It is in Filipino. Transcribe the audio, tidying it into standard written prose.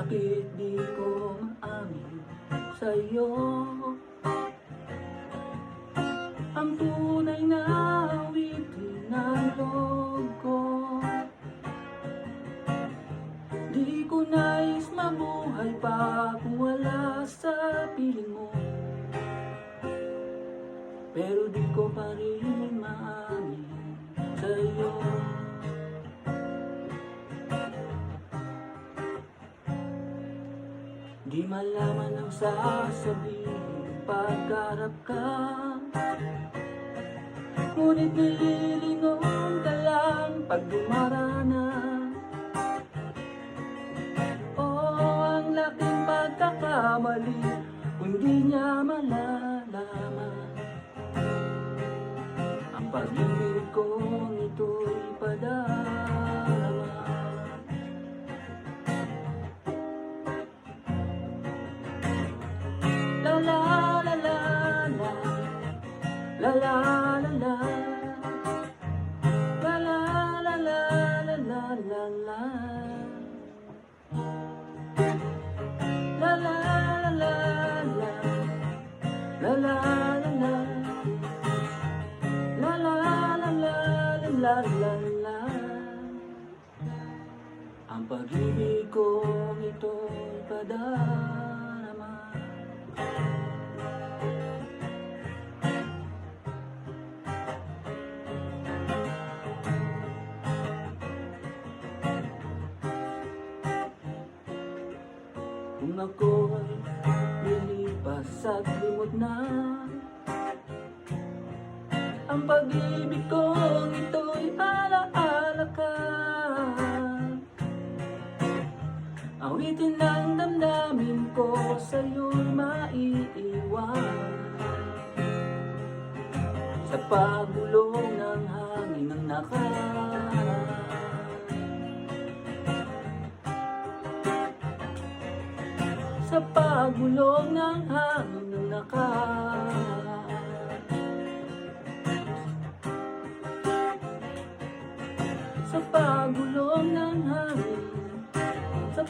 Bakit di ko maamin sa'yo ang tunay na awitin ng loob ko? Di ko nais mabuhay pa kung wala sa piling mo, pero di ko pa rin maamin sa'yo. Di malaman ang sasabihin pagkarap ka, ngunit nililingon ka lang pag dumarana. Oh, ang laking pagkakamali kung di niya malalaman ang pag-ibig kong ito'y padarama. La la la la la, la la la la, la la la la la la la la, la la la la la, la la la la, la la la la la la. Ang pag-ibig kong ito'y padarama. Kung ako'y lilipas at limot na, ang pag-ibig kong ito'y alaala ka. Awitin ng damdamin ko sa'yo'y maiiwan, sa pagulong ng hangin ng nakaraan. Sa pagulong ng hangin ng nakaraan. Sa pagulong ng hangin, sa